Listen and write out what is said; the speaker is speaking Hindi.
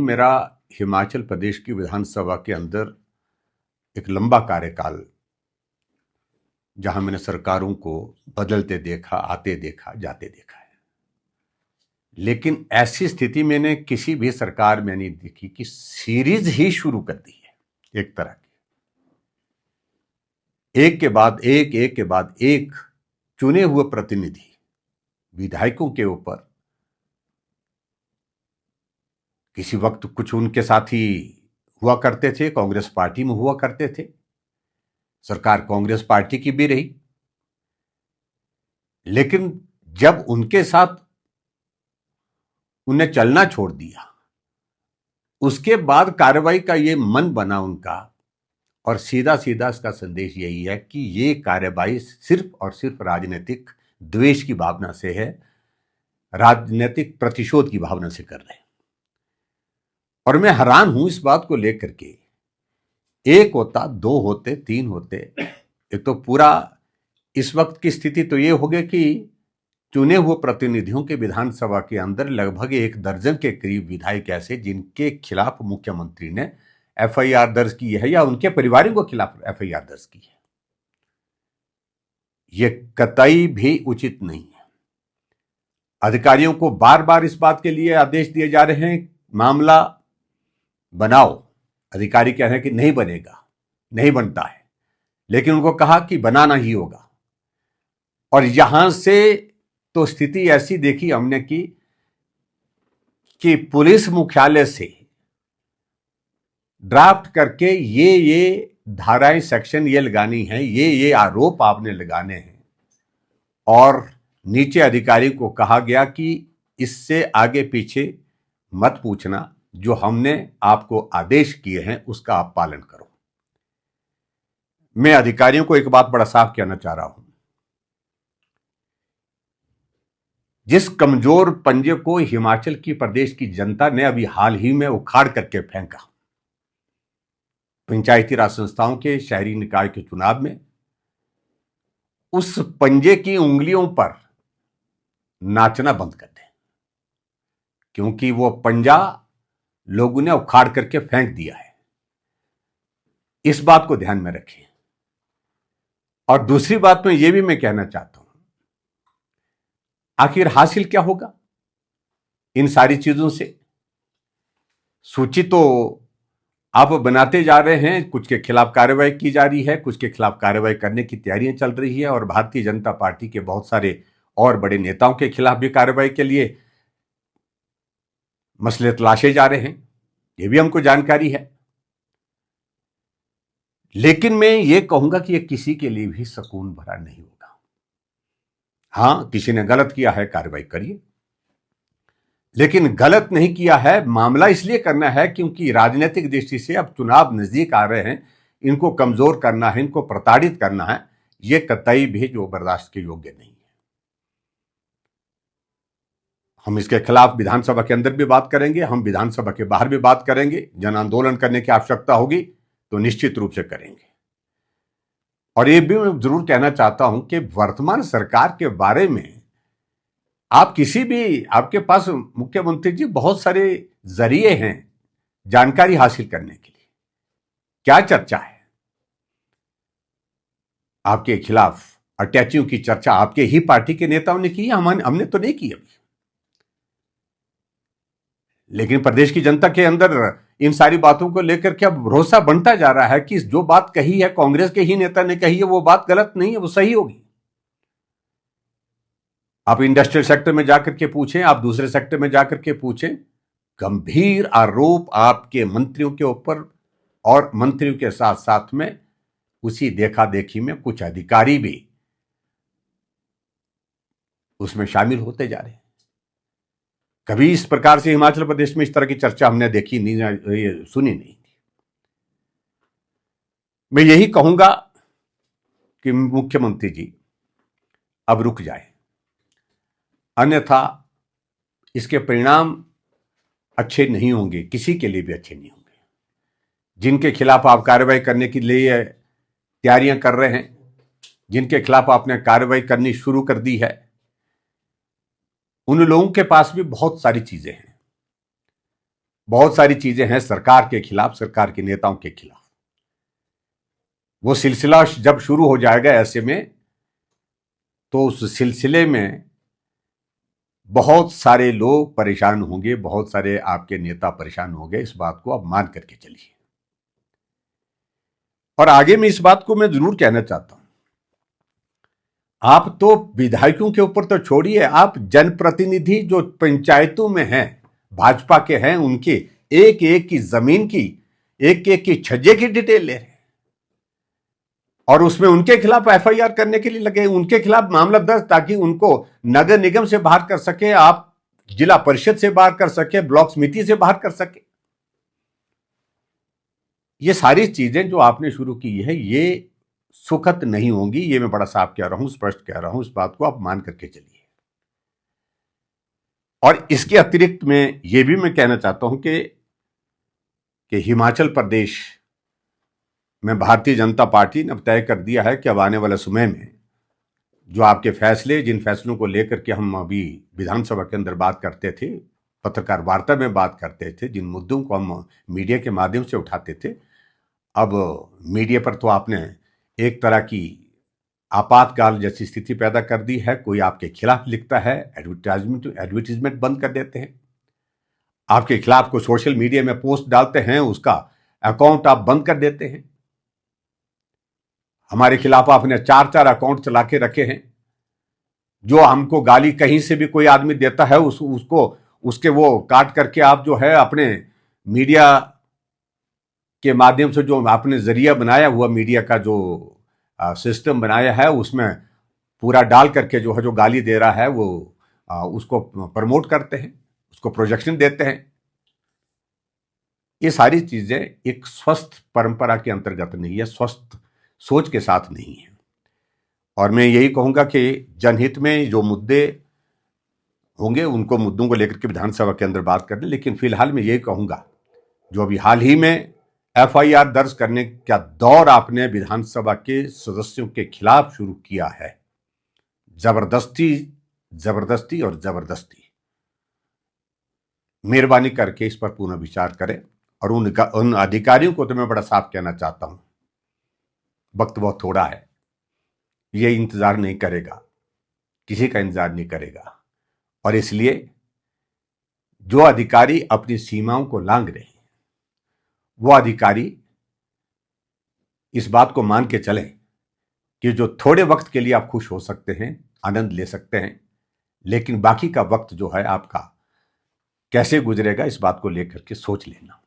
मेरा हिमाचल प्रदेश की विधानसभा के अंदर एक लंबा कार्यकाल, जहां मैंने सरकारों को बदलते देखा, आते देखा, जाते देखा है। लेकिन ऐसी स्थिति मैंने किसी भी सरकार में नहीं देखी कि सीरीज ही शुरू कर दी है एक तरह की, एक के बाद एक, एक के बाद एक चुने हुए प्रतिनिधि विधायकों के ऊपर। किसी वक्त कुछ उनके साथी हुआ करते थे, कांग्रेस पार्टी में हुआ करते थे, सरकार कांग्रेस पार्टी की भी रही, लेकिन जब उनके साथ उन्हें चलना छोड़ दिया, उसके बाद कार्रवाई का ये मन बना उनका। और सीधा सीधा इसका संदेश यही है कि ये कार्रवाई सिर्फ और सिर्फ राजनीतिक द्वेष की भावना से है, राजनीतिक प्रतिशोध की भावना से कर रहे हैं। और मैं हैरान हूं इस बात को लेकर के, एक होता, दो होते, तीन होते, एक तो पूरा इस वक्त की स्थिति तो ये हो गई कि चुने हुए प्रतिनिधियों के विधानसभा के अंदर लगभग 1 दर्जन के करीब विधायक ऐसे जिनके खिलाफ मुख्यमंत्री ने एफआईआर दर्ज की है या उनके परिवारों के खिलाफ एफआईआर दर्ज की है। यह कतई भी उचित नहीं है। अधिकारियों को बार बार इस बात के लिए आदेश दिए जा रहे हैं, मामला बनाओ। अधिकारी कह रहे हैं कि नहीं बनेगा, नहीं बनता है, लेकिन उनको कहा कि बनाना ही होगा। और यहां से तो स्थिति ऐसी देखी हमने कि पुलिस मुख्यालय से ड्राफ्ट करके ये धाराएं, सेक्शन ये लगानी है, ये आरोप आपने लगाने हैं, और नीचे अधिकारी को कहा गया कि इससे आगे पीछे मत पूछना, जो हमने आपको आदेश किए हैं उसका आप पालन करो। मैं अधिकारियों को एक बात बड़ा साफ कहना चाह रहा हूं, जिस कमजोर पंजे को हिमाचल की प्रदेश की जनता ने अभी हाल ही में उखाड़ करके फेंका, पंचायती राज संस्थाओं के शहरी निकाय के चुनाव में, उस पंजे की उंगलियों पर नाचना बंद कर दें, क्योंकि वो पंजा लोगों ने उखाड़ करके फेंक दिया है। इस बात को ध्यान में रखें। और दूसरी बात में यह भी मैं कहना चाहता हूं, आखिर हासिल क्या होगा इन सारी चीजों से? सूची तो आप बनाते जा रहे हैं, कुछ के खिलाफ कार्रवाई की जा रही है, कुछ के खिलाफ कार्रवाई करने की तैयारियां चल रही है, और भारतीय जनता पार्टी के बहुत सारे और बड़े नेताओं के खिलाफ भी कार्रवाई के लिए मसले तलाशे जा रहे हैं, यह भी हमको जानकारी है। लेकिन मैं ये कहूंगा कि यह किसी के लिए भी सुकून भरा नहीं होगा। हां, किसी ने गलत किया है, कार्रवाई करिए, लेकिन गलत नहीं किया है, मामला इसलिए करना है क्योंकि राजनीतिक दृष्टि से अब चुनाव नजदीक आ रहे हैं, इनको कमजोर करना है, इनको प्रताड़ित करना है, यह कतई भी जो बर्दाश्त के योग्य नहीं है। हम इसके खिलाफ विधानसभा के अंदर भी बात करेंगे, हम विधानसभा के बाहर भी बात करेंगे। जन आंदोलन करने की आवश्यकता होगी तो निश्चित रूप से करेंगे। और यह भी मैं जरूर कहना चाहता हूं कि वर्तमान सरकार के बारे में आप किसी भी, आपके पास मुख्यमंत्री जी बहुत सारे जरिए हैं जानकारी हासिल करने के लिए। क्या चर्चा है आपके खिलाफ? अटैचियों की चर्चा आपके ही पार्टी के नेताओं ने की है, हमने तो नहीं की अभी। लेकिन प्रदेश की जनता के अंदर इन सारी बातों को लेकर के अब भरोसा बनता जा रहा है कि जो बात कही है, कांग्रेस के ही नेता ने कही है, वो बात गलत नहीं है, वो सही होगी। आप इंडस्ट्रियल सेक्टर में जाकर के पूछें, आप दूसरे सेक्टर में जाकर के पूछें, गंभीर आरोप आपके मंत्रियों के ऊपर, और मंत्रियों के साथ साथ में उसी देखा देखी में कुछ अधिकारी भी उसमें शामिल होते जा रहे हैं। कभी इस प्रकार से हिमाचल प्रदेश में इस तरह की चर्चा हमने देखी नहीं, सुनी नहीं थी। मैं यही कहूंगा कि मुख्यमंत्री जी अब रुक जाए, अन्यथा इसके परिणाम अच्छे नहीं होंगे, किसी के लिए भी अच्छे नहीं होंगे। जिनके खिलाफ आप कार्रवाई करने के लिए तैयारियां कर रहे हैं, जिनके खिलाफ आपने कार्रवाई करनी शुरू कर दी है, उन लोगों के पास भी बहुत सारी चीजें हैं। बहुत सारी चीजें हैं सरकार के खिलाफ, सरकार के नेताओं के खिलाफ। वो सिलसिला जब शुरू हो जाएगा ऐसे में, तो उस सिलसिले में बहुत सारे लोग परेशान होंगे, बहुत सारे आपके नेता परेशान होंगे। इस बात को आप मान करके चलिए। और आगे में इस बात को मैं जरूर कहना चाहता हूं, आप तो विधायकों के ऊपर तो छोड़िए, आप जनप्रतिनिधि जो पंचायतों में हैं, भाजपा के हैं, उनके एक एक की जमीन की, एक एक की छज्जे की डिटेल ले रहे हैं और उसमें उनके खिलाफ एफआईआर करने के लिए लगे, उनके खिलाफ मामला दर्ज, ताकि उनको नगर निगम से बाहर कर सके, आप जिला परिषद से बाहर कर सके, ब्लॉक समिति से बाहर कर सके। ये सारी चीजें जो आपने शुरू की है, ये सुखद नहीं होंगी। ये मैं बड़ा साफ कह रहा हूं, स्पष्ट कह रहा हूं। इस बात को आप मान करके चलिए। और इसके अतिरिक्त में ये भी मैं कहना चाहता हूं कि हिमाचल प्रदेश में भारतीय जनता पार्टी ने तय कर दिया है कि अब आने वाले समय में जो आपके फैसले, जिन फैसलों को लेकर के हम अभी विधानसभा के अंदर बात करते थे, पत्रकार वार्ता में बात करते थे, जिन मुद्दों को हम मीडिया के माध्यम से उठाते थे, अब मीडिया पर तो आपने एक तरह की आपातकाल जैसी स्थिति पैदा कर दी है। कोई आपके खिलाफ लिखता है, एडवर्टीजमेंट बंद कर देते हैं, आपके खिलाफ को सोशल मीडिया में पोस्ट डालते हैं, उसका अकाउंट आप बंद कर देते हैं। हमारे खिलाफ आपने 4 अकाउंट चला के रखे हैं। जो हमको गाली कहीं से भी कोई आदमी देता है, उसको उसके वो काट करके आप जो है अपने मीडिया के माध्यम से, जो आपने जरिया बनाया हुआ, मीडिया का जो सिस्टम बनाया है, उसमें पूरा डाल करके जो है, जो गाली दे रहा है वो उसको प्रमोट करते हैं, उसको प्रोजेक्शन देते हैं। ये सारी चीजें एक स्वस्थ परंपरा के अंतर्गत नहीं है, स्वस्थ सोच के साथ नहीं है। और मैं यही कहूंगा कि जनहित में जो मुद्दे होंगे, उनको मुद्दों को लेकर के विधानसभा के अंदर बात करने। लेकिन फिलहाल मैं यही कहूंगा, जो अभी हाल ही में एफआईआर दर्ज करने का दौर आपने विधानसभा के सदस्यों के खिलाफ शुरू किया है, जबरदस्ती जबरदस्ती और जबरदस्ती, मेहरबानी करके इस पर पुनः विचार करें। और उन अधिकारियों को तो मैं बड़ा साफ कहना चाहता हूं, वक्त बहुत थोड़ा है, ये इंतजार नहीं करेगा, किसी का इंतजार नहीं करेगा। और इसलिए जो अधिकारी अपनी सीमाओं को लांघ रहे हैं, वो अधिकारी इस बात को मान के चलें कि जो थोड़े वक्त के लिए आप खुश हो सकते हैं, आनंद ले सकते हैं, लेकिन बाकी का वक्त जो है आपका कैसे गुजरेगा, इस बात को लेकर के सोच लेना।